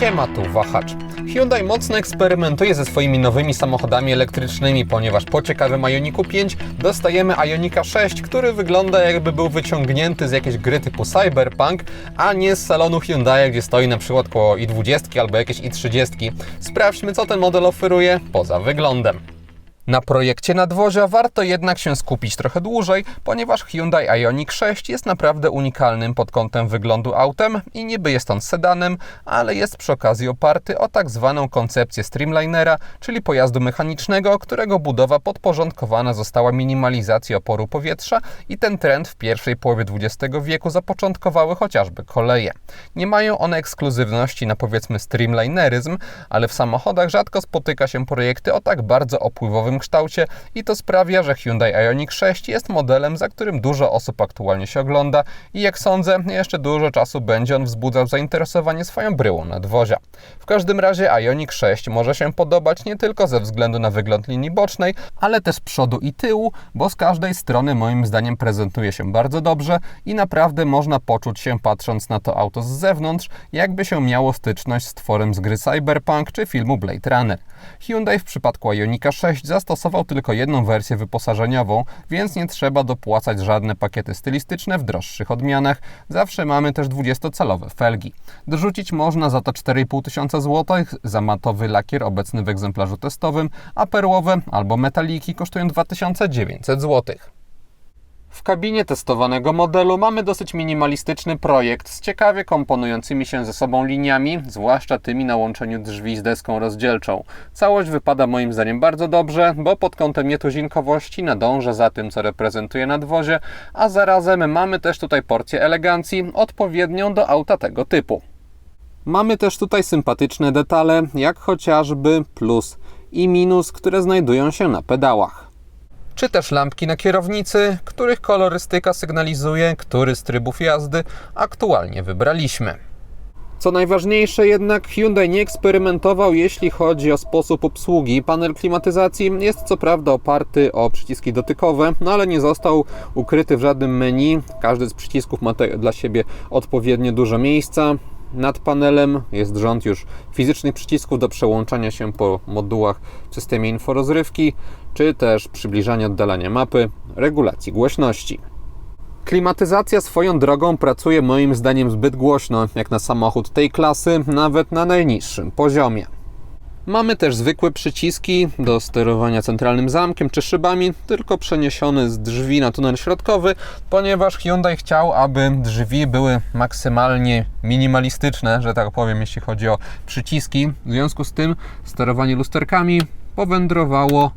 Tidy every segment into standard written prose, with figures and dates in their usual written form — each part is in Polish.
Siema, tu Wahacz. Hyundai mocno eksperymentuje ze swoimi nowymi samochodami elektrycznymi, ponieważ po ciekawym Ioniqu 5 dostajemy Ionika 6, który wygląda jakby był wyciągnięty z jakiejś gry typu Cyberpunk, a nie z salonu Hyundai, gdzie stoi na przykład koło i20 albo jakieś i30. Sprawdźmy, co ten model oferuje poza wyglądem. Na projekcie nadwozia warto jednak się skupić trochę dłużej, ponieważ Hyundai Ioniq 6 jest naprawdę unikalnym pod kątem wyglądu autem i niby jest on sedanem, ale jest przy okazji oparty o tak zwaną koncepcję streamlinera, czyli pojazdu mechanicznego, którego budowa podporządkowana została minimalizacji oporu powietrza i ten trend w pierwszej połowie XX wieku zapoczątkowały chociażby koleje. Nie mają one ekskluzywności na powiedzmy streamlineryzm, ale w samochodach rzadko spotyka się projekty o tak bardzo opływowym kształcie i to sprawia, że Hyundai Ioniq 6 jest modelem, za którym dużo osób aktualnie się ogląda i jak sądzę, jeszcze dużo czasu będzie on wzbudzał zainteresowanie swoją bryłą nadwozia. W każdym razie Ioniq 6 może się podobać nie tylko ze względu na wygląd linii bocznej, ale też przodu i tyłu, bo z każdej strony moim zdaniem prezentuje się bardzo dobrze i naprawdę można poczuć się, patrząc na to auto z zewnątrz, jakby się miało styczność z tworem z gry Cyberpunk czy filmu Blade Runner. Hyundai w przypadku Ionika 6 zastosował tylko jedną wersję wyposażeniową, więc nie trzeba dopłacać żadne pakiety stylistyczne w droższych odmianach. Zawsze mamy też 20-calowe felgi. Dorzucić można za to 4500 zł za matowy lakier obecny w egzemplarzu testowym, a perłowe albo metaliki kosztują 2900 zł. W kabinie testowanego modelu mamy dosyć minimalistyczny projekt z ciekawie komponującymi się ze sobą liniami, zwłaszcza tymi na łączeniu drzwi z deską rozdzielczą. Całość wypada moim zdaniem bardzo dobrze, bo pod kątem nietuzinkowości nadąża za tym, co reprezentuje nadwozie, a zarazem mamy też tutaj porcję elegancji odpowiednią do auta tego typu. Mamy też tutaj sympatyczne detale, jak chociażby plus i minus, które znajdują się na pedałach. Czy też lampki na kierownicy, których kolorystyka sygnalizuje, który z trybów jazdy aktualnie wybraliśmy. Co najważniejsze jednak, Hyundai nie eksperymentował, jeśli chodzi o sposób obsługi. Panel klimatyzacji jest co prawda oparty o przyciski dotykowe, no ale nie został ukryty w żadnym menu. Każdy z przycisków ma dla siebie odpowiednio dużo miejsca. Nad panelem jest rząd już fizycznych przycisków do przełączania się po modułach w systemie inforozrywki, czy też przybliżania, oddalania mapy, regulacji głośności. Klimatyzacja swoją drogą pracuje moim zdaniem zbyt głośno, jak na samochód tej klasy, nawet na najniższym poziomie. Mamy też zwykłe przyciski do sterowania centralnym zamkiem czy szybami, tylko przeniesione z drzwi na tunel środkowy, ponieważ Hyundai chciał, aby drzwi były maksymalnie minimalistyczne, że tak powiem, jeśli chodzi o przyciski. W związku z tym sterowanie lusterkami powędrowało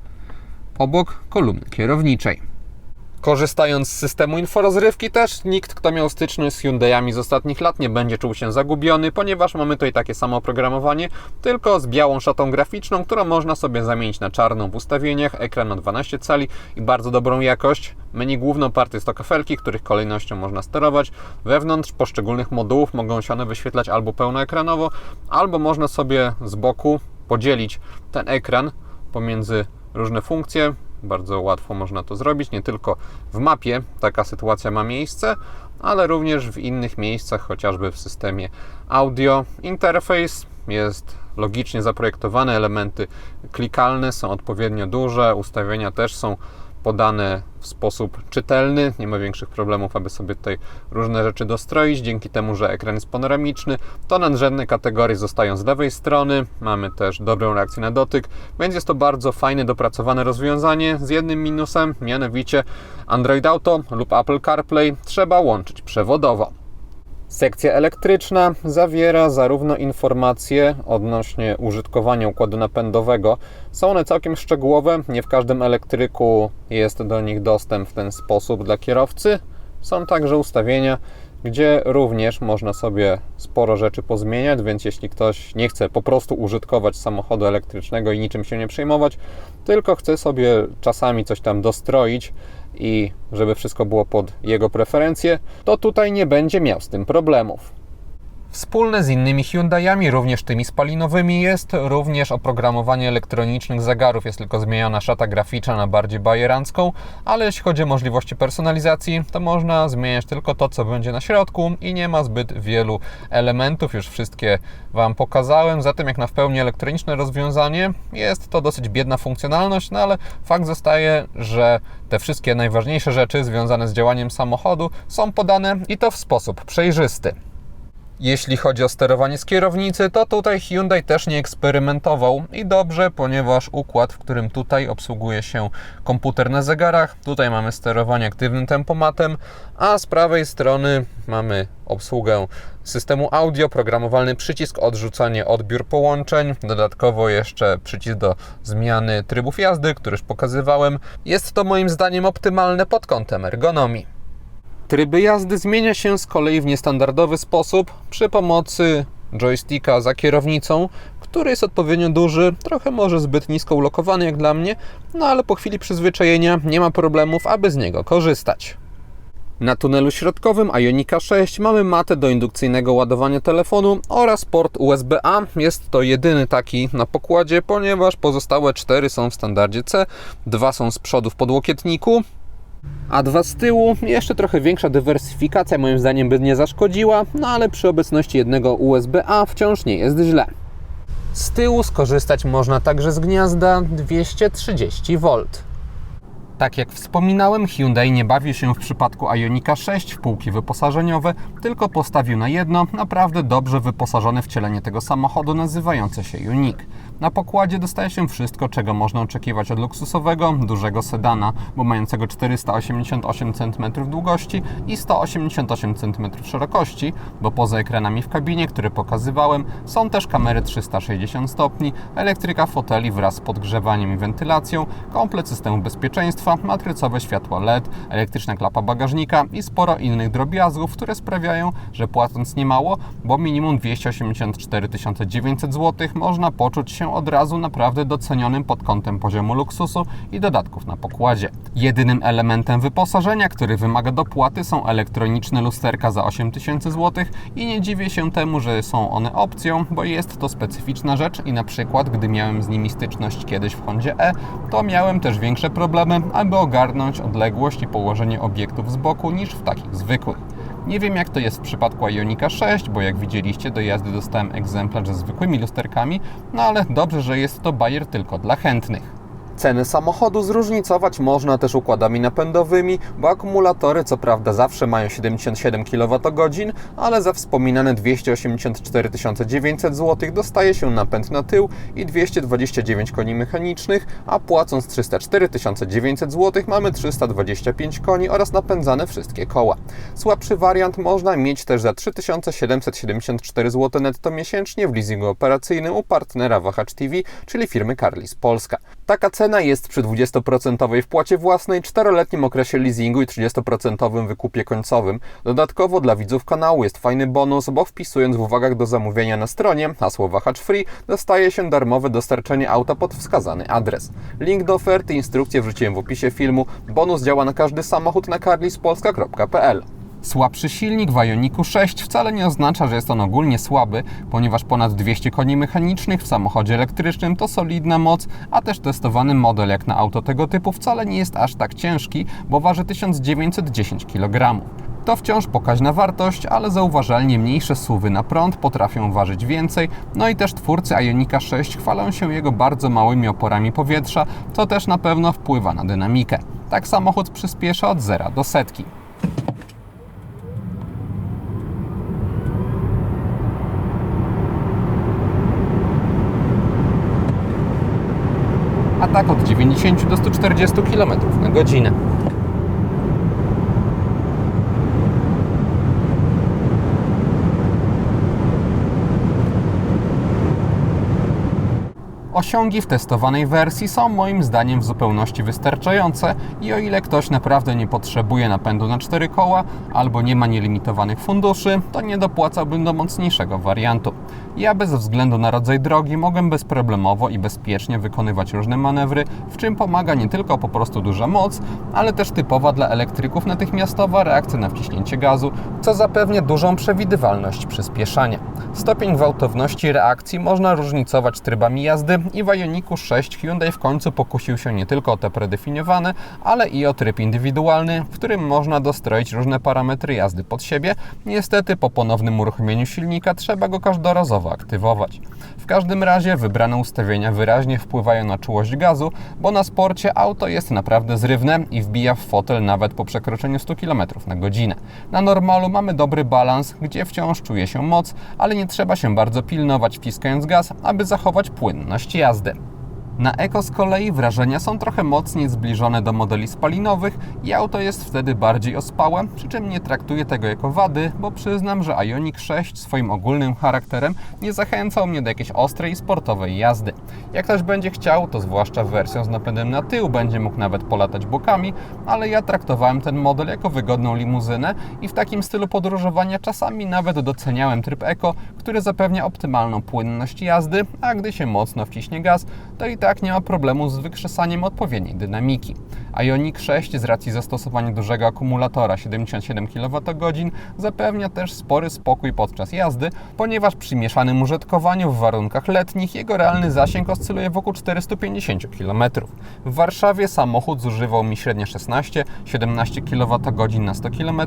obok kolumny kierowniczej. Korzystając z systemu inforozrywki też nikt, kto miał styczność z Hyundaiami z ostatnich lat, nie będzie czuł się zagubiony, ponieważ mamy tutaj takie samo oprogramowanie, tylko z białą szatą graficzną, którą można sobie zamienić na czarną w ustawieniach, ekran na 12 cali i bardzo dobrą jakość. Menu główne oparte jest o kafelki, których kolejnością można sterować. Wewnątrz poszczególnych modułów mogą się one wyświetlać albo pełnoekranowo, albo można sobie z boku podzielić ten ekran pomiędzy różne funkcje. Bardzo łatwo można to zrobić, nie tylko w mapie taka sytuacja ma miejsce, ale również w innych miejscach, chociażby w systemie audio. Interfejs jest logicznie zaprojektowany, elementy klikalne są odpowiednio duże, ustawienia też są podane w sposób czytelny, nie ma większych problemów, aby sobie tutaj różne rzeczy dostroić, dzięki temu, że ekran jest panoramiczny. To nadrzędne kategorie zostają z lewej strony, mamy też dobrą reakcję na dotyk, więc jest to bardzo fajne, dopracowane rozwiązanie z jednym minusem, mianowicie Android Auto lub Apple CarPlay trzeba łączyć przewodowo. Sekcja elektryczna zawiera zarówno informacje odnośnie użytkowania układu napędowego. Są one całkiem szczegółowe, nie w każdym elektryku jest do nich dostęp w ten sposób dla kierowcy. Są także ustawienia, gdzie również można sobie sporo rzeczy pozmieniać, więc jeśli ktoś nie chce po prostu użytkować samochodu elektrycznego i niczym się nie przejmować, tylko chce sobie czasami coś tam dostroić i żeby wszystko było pod jego preferencje, to tutaj nie będzie miał z tym problemów. Wspólne z innymi Hyundaiami, również tymi spalinowymi, jest również oprogramowanie elektronicznych zegarów. Jest tylko zmieniona szata graficzna na bardziej bajerancką, ale jeśli chodzi o możliwości personalizacji, to można zmieniać tylko to, co będzie na środku i nie ma zbyt wielu elementów. Już wszystkie Wam pokazałem, zatem jak na w pełni elektroniczne rozwiązanie jest to dosyć biedna funkcjonalność, no ale fakt zostaje, że te wszystkie najważniejsze rzeczy związane z działaniem samochodu są podane i to w sposób przejrzysty. Jeśli chodzi o sterowanie z kierownicy, to tutaj Hyundai też nie eksperymentował i dobrze, ponieważ układ, w którym tutaj obsługuje się komputer na zegarach, tutaj mamy sterowanie aktywnym tempomatem, a z prawej strony mamy obsługę systemu audio, programowalny przycisk, odrzucanie odbiór połączeń, dodatkowo jeszcze przycisk do zmiany trybów jazdy, który już pokazywałem. Jest to moim zdaniem optymalne pod kątem ergonomii. Tryby jazdy zmienia się z kolei w niestandardowy sposób przy pomocy joysticka za kierownicą, który jest odpowiednio duży, trochę może zbyt nisko ulokowany jak dla mnie, no ale po chwili przyzwyczajenia nie ma problemów, aby z niego korzystać. Na tunelu środkowym Ionika 6 mamy matę do indukcyjnego ładowania telefonu oraz port USB-A. Jest to jedyny taki na pokładzie, ponieważ pozostałe 4 są w standardzie C, 2 są z przodu w podłokietniku, a 2 z tyłu. Jeszcze trochę większa dywersyfikacja moim zdaniem by nie zaszkodziła, no ale przy obecności jednego USB-A wciąż nie jest źle. Z tyłu skorzystać można także z gniazda 230V. Tak jak wspominałem, Hyundai nie bawi się w przypadku Ionika 6 w półki wyposażeniowe, tylko postawił na jedno naprawdę dobrze wyposażone wcielenie tego samochodu nazywające się Unique. Na pokładzie dostaje się wszystko, czego można oczekiwać od luksusowego, dużego sedana, bo mającego 488 cm długości i 188 cm szerokości, bo poza ekranami w kabinie, które pokazywałem, są też kamery 360 stopni, elektryka foteli wraz z podgrzewaniem i wentylacją, komplet systemu bezpieczeństwa, matrycowe światła LED, elektryczna klapa bagażnika i sporo innych drobiazgów, które sprawiają, że płacąc niemało, bo minimum 284 900 zł, można poczuć się od razu naprawdę docenionym pod kątem poziomu luksusu i dodatków na pokładzie. Jedynym elementem wyposażenia, który wymaga dopłaty, są elektroniczne lusterka za 8000 zł i nie dziwię się temu, że są one opcją, bo jest to specyficzna rzecz i na przykład, gdy miałem z nimi styczność kiedyś w Hondzie E, to miałem też większe problemy, aby ogarnąć odległość i położenie obiektów z boku niż w takich zwykłych. Nie wiem jak to jest w przypadku Ionika 6, bo jak widzieliście do jazdy dostałem egzemplarz ze zwykłymi lusterkami, no ale dobrze, że jest to bajer tylko dla chętnych. Ceny samochodu zróżnicować można też układami napędowymi, bo akumulatory co prawda zawsze mają 77 kWh, ale za wspominane 284 900 zł dostaje się napęd na tył i 229 koni mechanicznych, a płacąc 304 900 zł mamy 325 koni oraz napędzane wszystkie koła. Słabszy wariant można mieć też za 3774 zł netto miesięcznie w leasingu operacyjnym u partnera Wahacz TV, czyli firmy Carlis Polska. Taka cena jest przy 20% wpłacie własnej, 4-letnim okresie leasingu i 30% wykupie końcowym. Dodatkowo dla widzów kanału jest fajny bonus, bo wpisując w uwagach do zamówienia na stronie hasło Wahacz Free dostaje się darmowe dostarczenie auta pod wskazany adres. Link do oferty i instrukcję wrzuciłem w opisie filmu. Bonus działa na każdy samochód na carlispolska.pl. Słabszy silnik w Ioniku 6 wcale nie oznacza, że jest on ogólnie słaby, ponieważ ponad 200 koni mechanicznych w samochodzie elektrycznym to solidna moc, a też testowany model jak na auto tego typu wcale nie jest aż tak ciężki, bo waży 1910 kg. To wciąż pokaźna wartość, ale zauważalnie mniejsze SUV-y na prąd potrafią ważyć więcej, no i też twórcy Ionika 6 chwalą się jego bardzo małymi oporami powietrza, co też na pewno wpływa na dynamikę. Tak samochód przyspiesza od 0 do setki. A tak od 90 do 140 km na godzinę. Osiągi w testowanej wersji są moim zdaniem w zupełności wystarczające i o ile ktoś naprawdę nie potrzebuje napędu na 4 koła albo nie ma nielimitowanych funduszy, to nie dopłacałbym do mocniejszego wariantu. Ja bez względu na rodzaj drogi mogę bezproblemowo i bezpiecznie wykonywać różne manewry, w czym pomaga nie tylko po prostu duża moc, ale też typowa dla elektryków natychmiastowa reakcja na wciśnięcie gazu, co zapewnia dużą przewidywalność przyspieszania. Stopień gwałtowności reakcji można różnicować trybami jazdy i w Ioniqu 6 Hyundai w końcu pokusił się nie tylko o te predefiniowane, ale i o tryb indywidualny, w którym można dostroić różne parametry jazdy pod siebie. Niestety po ponownym uruchomieniu silnika trzeba go każdorazowo aktywować. W każdym razie wybrane ustawienia wyraźnie wpływają na czułość gazu, bo na sporcie auto jest naprawdę zrywne i wbija w fotel nawet po przekroczeniu 100 km na godzinę. Na normalu mamy dobry balans, gdzie wciąż czuje się moc, ale nie trzeba się bardzo pilnować wciskając gaz, aby zachować płynność jazdy. Na Eco z kolei wrażenia są trochę mocniej zbliżone do modeli spalinowych i auto jest wtedy bardziej ospałe, przy czym nie traktuję tego jako wady, bo przyznam, że Ioniq 6 swoim ogólnym charakterem nie zachęcał mnie do jakiejś ostrej sportowej jazdy. Jak ktoś będzie chciał, to zwłaszcza wersją z napędem na tył będzie mógł nawet polatać bokami, ale ja traktowałem ten model jako wygodną limuzynę i w takim stylu podróżowania czasami nawet doceniałem tryb Eco, który zapewnia optymalną płynność jazdy, a gdy się mocno wciśnie gaz, to i tak nie ma problemu z wykrzesaniem odpowiedniej dynamiki. Ioniq 6 z racji zastosowania dużego akumulatora 77 kWh zapewnia też spory spokój podczas jazdy, ponieważ przy mieszanym użytkowaniu w warunkach letnich jego realny zasięg oscyluje wokół 450 km. W Warszawie samochód zużywał mi średnio 16-17 kWh na 100 km,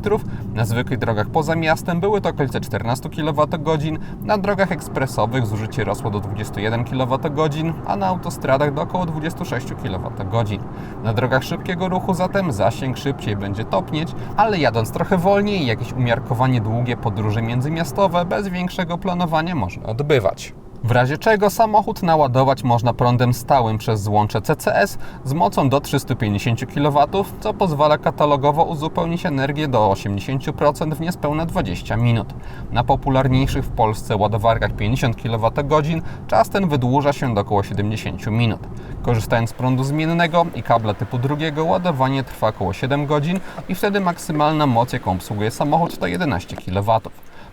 na zwykłych drogach poza miastem były to okolice 14 kWh, na drogach ekspresowych zużycie rosło do 21 kWh, a na autostradach do około 26 kWh. Na drogach szybkiego ruchu zatem zasięg szybciej będzie topnieć, ale jadąc trochę wolniej, jakieś umiarkowanie długie podróże międzymiastowe bez większego planowania można odbywać. W razie czego samochód naładować można prądem stałym przez złącze CCS z mocą do 350 kW, co pozwala katalogowo uzupełnić energię do 80% w niespełna 20 minut. Na popularniejszych w Polsce ładowarkach 50 kWh czas ten wydłuża się do około 70 minut. Korzystając z prądu zmiennego i kabla typu drugiego, ładowanie trwa około 7 godzin i wtedy maksymalna moc, jaką obsługuje samochód, to 11 kW.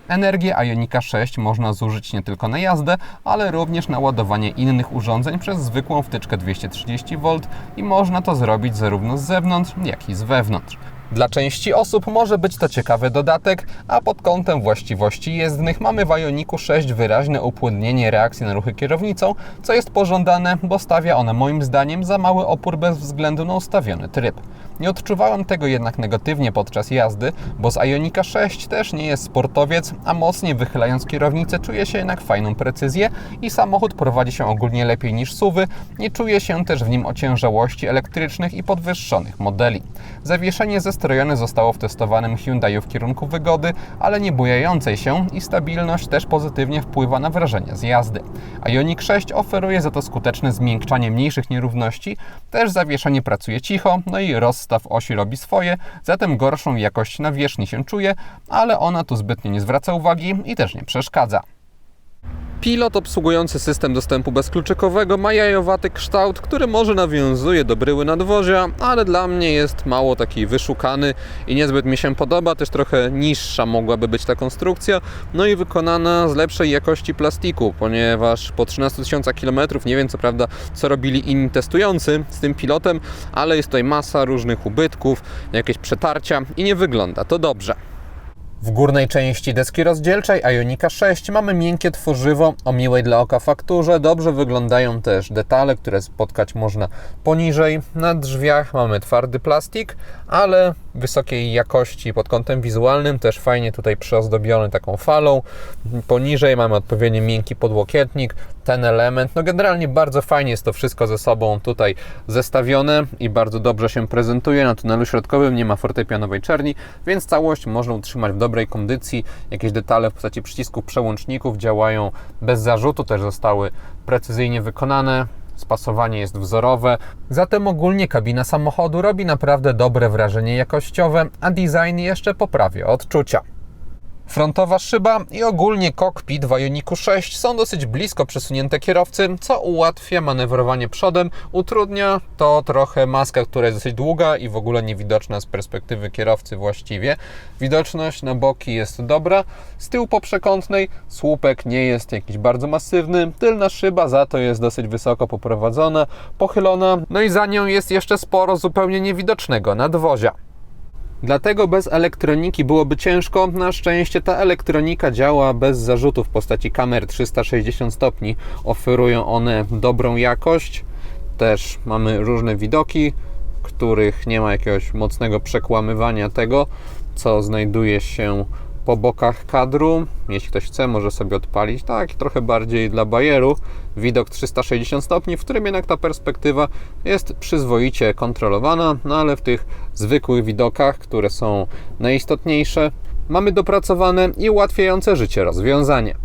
Energię Ioniqa 6 można zużyć nie tylko na jazdę, ale również na ładowanie innych urządzeń przez zwykłą wtyczkę 230V i można to zrobić zarówno z zewnątrz, jak i z wewnątrz. Dla części osób może być to ciekawy dodatek, a pod kątem właściwości jezdnych mamy w Ioniqu 6 wyraźne upłynnienie reakcji na ruchy kierownicą, co jest pożądane, bo stawia one moim zdaniem za mały opór bez względu na ustawiony tryb. Nie odczuwałem tego jednak negatywnie podczas jazdy, bo z Ioniqa 6 też nie jest sportowiec, a mocniej wychylając kierownicę czuje się jednak fajną precyzję i samochód prowadzi się ogólnie lepiej niż SUV-y, nie czuje się też w nim ociężałości elektrycznych i podwyższonych modeli. Zawieszenie zestrojone zostało w testowanym Hyundaiu w kierunku wygody, ale nie bujającej się i stabilność też pozytywnie wpływa na wrażenie z jazdy. Ioniq 6 oferuje za to skuteczne zmiękczanie mniejszych nierówności, też zawieszenie pracuje cicho, no i rozstaw osi robi swoje, zatem gorszą jakość nawierzchni się czuje, ale ona tu zbytnio nie zwraca uwagi i też nie przeszkadza. Pilot obsługujący system dostępu bezkluczykowego ma jajowaty kształt, który może nawiązuje do bryły nadwozia, ale dla mnie jest mało taki wyszukany i niezbyt mi się podoba. Też trochę niższa mogłaby być ta konstrukcja, no i wykonana z lepszej jakości plastiku, ponieważ po 13 000 km, nie wiem co prawda co robili inni testujący z tym pilotem, ale jest tutaj masa różnych ubytków, jakieś przetarcia i nie wygląda to dobrze. W górnej części deski rozdzielczej Ioniqa 6 mamy miękkie tworzywo o miłej dla oka fakturze. Dobrze wyglądają też detale, które spotkać można poniżej. Na drzwiach mamy twardy plastik, ale wysokiej jakości pod kątem wizualnym, też fajnie tutaj przyozdobiony taką falą. Poniżej mamy odpowiednio miękki podłokietnik, ten element. No generalnie bardzo fajnie jest to wszystko ze sobą tutaj zestawione i bardzo dobrze się prezentuje. Na tunelu środkowym nie ma fortepianowej czerni, więc całość można utrzymać w dobrej kondycji. Jakieś detale w postaci przycisków przełączników działają bez zarzutu, też zostały precyzyjnie wykonane. Spasowanie jest wzorowe, zatem ogólnie kabina samochodu robi naprawdę dobre wrażenie jakościowe, a design jeszcze poprawia odczucia. Frontowa szyba i ogólnie kokpit w Ioniqu 6 są dosyć blisko przesunięte kierowcy, co ułatwia manewrowanie przodem, utrudnia to trochę maska, która jest dosyć długa i w ogóle niewidoczna z perspektywy kierowcy właściwie. Widoczność na boki jest dobra, z tyłu poprzekątnej słupek nie jest jakiś bardzo masywny, tylna szyba za to jest dosyć wysoko poprowadzona, pochylona, no i za nią jest jeszcze sporo zupełnie niewidocznego nadwozia. Dlatego bez elektroniki byłoby ciężko. Na szczęście ta elektronika działa bez zarzutu w postaci kamer 360 stopni. Oferują one dobrą jakość. Też mamy różne widoki, których nie ma jakiegoś mocnego przekłamywania tego, co znajduje się po bokach kadru. Jeśli ktoś chce, może sobie odpalić tak trochę bardziej dla bajeru widok 360 stopni, w którym jednak ta perspektywa jest przyzwoicie kontrolowana, no ale w tych zwykłych widokach, które są najistotniejsze, mamy dopracowane i ułatwiające życie rozwiązanie.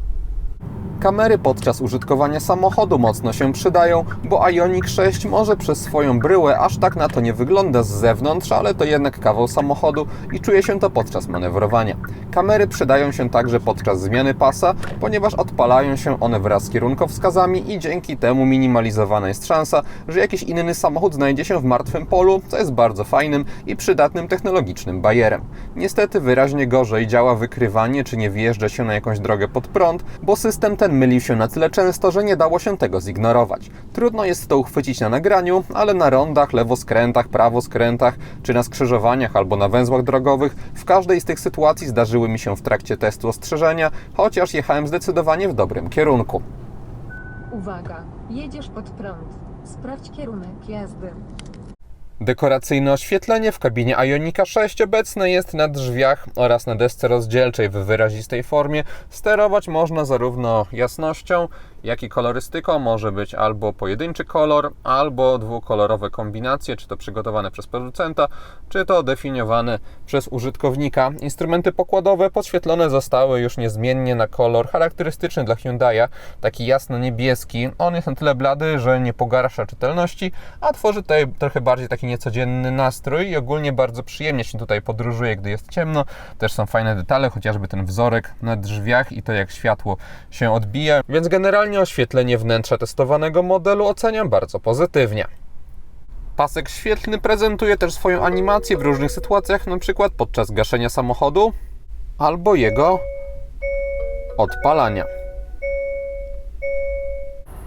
Kamery podczas użytkowania samochodu mocno się przydają, bo Ioniq 6 może przez swoją bryłę aż tak na to nie wygląda z zewnątrz, ale to jednak kawał samochodu i czuje się to podczas manewrowania. Kamery przydają się także podczas zmiany pasa, ponieważ odpalają się one wraz z kierunkowskazami i dzięki temu minimalizowana jest szansa, że jakiś inny samochód znajdzie się w martwym polu, co jest bardzo fajnym i przydatnym technologicznym bajerem. Niestety wyraźnie gorzej działa wykrywanie, czy nie wjeżdża się na jakąś drogę pod prąd, bo system ten mylił się na tyle często, że nie dało się tego zignorować. Trudno jest to uchwycić na nagraniu, ale na rondach, lewoskrętach, prawoskrętach, czy na skrzyżowaniach albo na węzłach drogowych, w każdej z tych sytuacji zdarzyły mi się w trakcie testu ostrzeżenia, chociaż jechałem zdecydowanie w dobrym kierunku. Uwaga, jedziesz pod prąd. Sprawdź kierunek jazdy. Dekoracyjne oświetlenie w kabinie Ioniqa 6 obecne jest na drzwiach oraz na desce rozdzielczej w wyrazistej formie. Sterować można zarówno jasnością, jak i kolorystyką. Może być albo pojedynczy kolor, albo dwukolorowe kombinacje, czy to przygotowane przez producenta, czy to definiowane przez użytkownika. Instrumenty pokładowe podświetlone zostały już niezmiennie na kolor charakterystyczny dla Hyundai'a, taki jasno-niebieski. On jest na tyle blady, że nie pogarsza czytelności, a tworzy tutaj trochę bardziej taki niecodzienny nastrój i ogólnie bardzo przyjemnie się tutaj podróżuje, gdy jest ciemno. Też są fajne detale, chociażby ten wzorek na drzwiach i to, jak światło się odbija, więc generalnie oświetlenie wnętrza testowanego modelu oceniam bardzo pozytywnie. Pasek świetlny prezentuje też swoją animację w różnych sytuacjach, np. podczas gaszenia samochodu albo jego odpalania.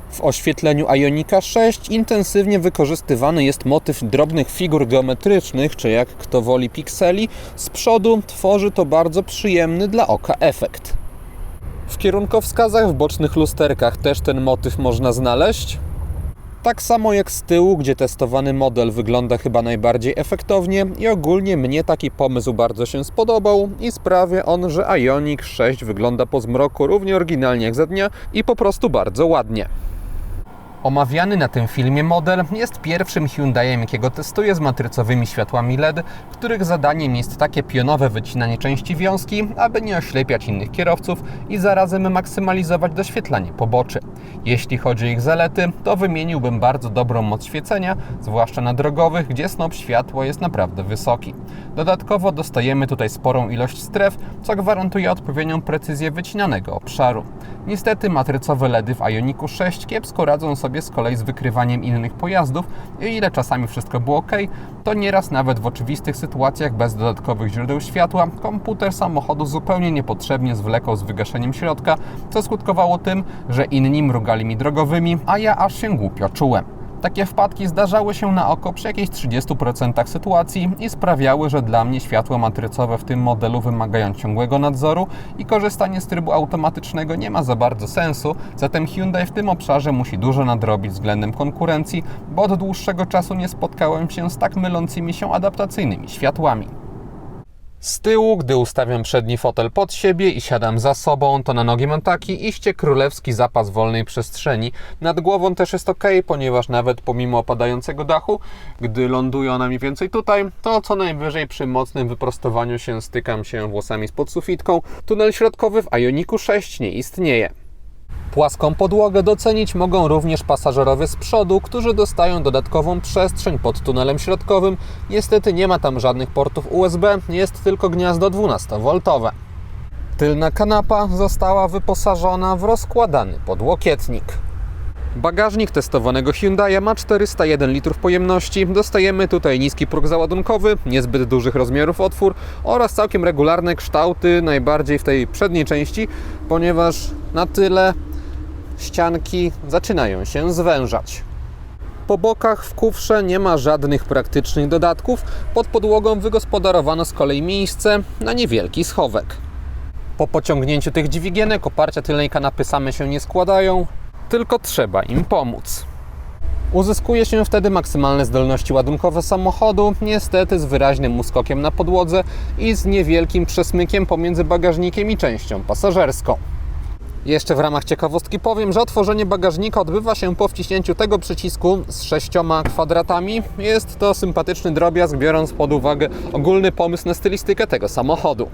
W oświetleniu Ioniqa 6 intensywnie wykorzystywany jest motyw drobnych figur geometrycznych, czy jak kto woli pikseli. Z przodu tworzy to bardzo przyjemny dla oka efekt. W kierunkowskazach w bocznych lusterkach też ten motyw można znaleźć. Tak samo jak z tyłu, gdzie testowany model wygląda chyba najbardziej efektownie i ogólnie mnie taki pomysł bardzo się spodobał i sprawia on, że Ioniq 6 wygląda po zmroku równie oryginalnie jak za dnia i po prostu bardzo ładnie. Omawiany na tym filmie model jest pierwszym Hyundaiem, jakiego testuję z matrycowymi światłami LED, których zadaniem jest takie pionowe wycinanie części wiązki, aby nie oślepiać innych kierowców i zarazem maksymalizować doświetlanie poboczy. Jeśli chodzi o ich zalety, to wymieniłbym bardzo dobrą moc świecenia, zwłaszcza na drogowych, gdzie snop światła jest naprawdę wysoki. Dodatkowo dostajemy tutaj sporą ilość stref, co gwarantuje odpowiednią precyzję wycinanego obszaru. Niestety matrycowe LEDy w Ioniqu 6 kiepsko radzą sobie z kolei z wykrywaniem innych pojazdów i o ile czasami wszystko było ok, to nieraz nawet w oczywistych sytuacjach bez dodatkowych źródeł światła komputer samochodu zupełnie niepotrzebnie zwlekał z wygaszeniem środka, co skutkowało tym, że inni mrugali mi drogowymi, a ja aż się głupio czułem. Takie wpadki zdarzały się na oko przy jakichś 30% sytuacji i sprawiały, że dla mnie światła matrycowe w tym modelu wymagają ciągłego nadzoru i korzystanie z trybu automatycznego nie ma za bardzo sensu, zatem Hyundai w tym obszarze musi dużo nadrobić względem konkurencji, bo od dłuższego czasu nie spotkałem się z tak mylącymi się adaptacyjnymi światłami. Z tyłu, gdy ustawiam przedni fotel pod siebie i siadam za sobą, to na nogi mam taki iście królewski zapas wolnej przestrzeni. Nad głową też jest ok, ponieważ nawet pomimo opadającego dachu, gdy ląduje ona mniej więcej tutaj, to co najwyżej przy mocnym wyprostowaniu się stykam się włosami z podsufitką. Tunel środkowy w Ioniqu 6 nie istnieje. Płaską podłogę docenić mogą również pasażerowie z przodu, którzy dostają dodatkową przestrzeń pod tunelem środkowym. Niestety nie ma tam żadnych portów USB, jest tylko gniazdo 12V. Tylna kanapa została wyposażona w rozkładany podłokietnik. Bagażnik testowanego Hyundai'a ma 401 litrów pojemności. Dostajemy tutaj niski próg załadunkowy, niezbyt dużych rozmiarów otwór oraz całkiem regularne kształty, najbardziej w tej przedniej części, ponieważ na tyle ścianki zaczynają się zwężać. Po bokach w kufrze nie ma żadnych praktycznych dodatków. Pod podłogą wygospodarowano z kolei miejsce na niewielki schowek. Po pociągnięciu tych dźwigienek oparcia tylnej kanapy same się nie składają, tylko trzeba im pomóc. Uzyskuje się wtedy maksymalne zdolności ładunkowe samochodu, niestety z wyraźnym uskokiem na podłodze i z niewielkim przesmykiem pomiędzy bagażnikiem i częścią pasażerską. Jeszcze w ramach ciekawostki powiem, że otworzenie bagażnika odbywa się po wciśnięciu tego przycisku z 6 kwadratami. Jest to sympatyczny drobiazg, biorąc pod uwagę ogólny pomysł na stylistykę tego samochodu.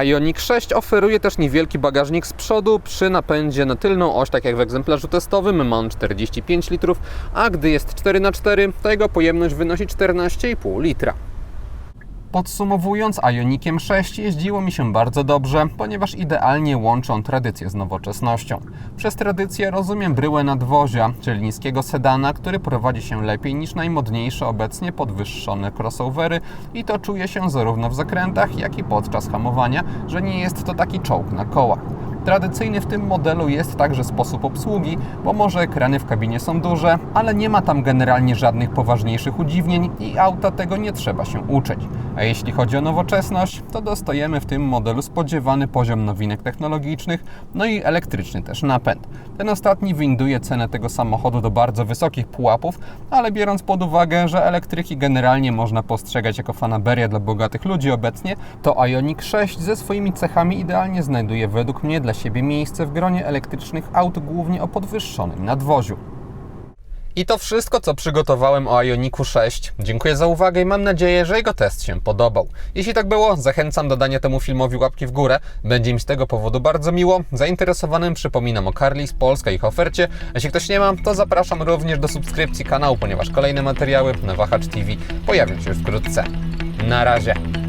Ioniq 6 oferuje też niewielki bagażnik z przodu przy napędzie na tylną oś, tak jak w egzemplarzu testowym, ma on 45 litrów, a gdy jest 4x4, to jego pojemność wynosi 14,5 litra. Podsumowując, Ioniqiem 6 jeździło mi się bardzo dobrze, ponieważ idealnie łączy on tradycję z nowoczesnością. Przez tradycję rozumiem bryłę nadwozia, czyli niskiego sedana, który prowadzi się lepiej niż najmodniejsze obecnie podwyższone crossovery i to czuje się zarówno w zakrętach, jak i podczas hamowania, że nie jest to taki czołg na kołach. Tradycyjny w tym modelu jest także sposób obsługi, bo może ekrany w kabinie są duże, ale nie ma tam generalnie żadnych poważniejszych udziwnień i auta tego nie trzeba się uczyć. A jeśli chodzi o nowoczesność, to dostajemy w tym modelu spodziewany poziom nowinek technologicznych, no i elektryczny też napęd. Ten ostatni winduje cenę tego samochodu do bardzo wysokich pułapów, ale biorąc pod uwagę, że elektryki generalnie można postrzegać jako fanaberia dla bogatych ludzi obecnie, to Ioniq 6 ze swoimi cechami idealnie znajduje według mnie dla siebie miejsce w gronie elektrycznych aut głównie o podwyższonym nadwoziu. I to wszystko, co przygotowałem o Ioniqu 6. Dziękuję za uwagę i mam nadzieję, że jego test się podobał. Jeśli tak było, zachęcam do dania temu filmowi łapki w górę. Będzie mi z tego powodu bardzo miło. Zainteresowanym przypominam o Carlis Polska i ich ofercie. Jeśli ktoś nie ma, to zapraszam również do subskrypcji kanału, ponieważ kolejne materiały na Wahacz TV pojawią się już wkrótce. Na razie!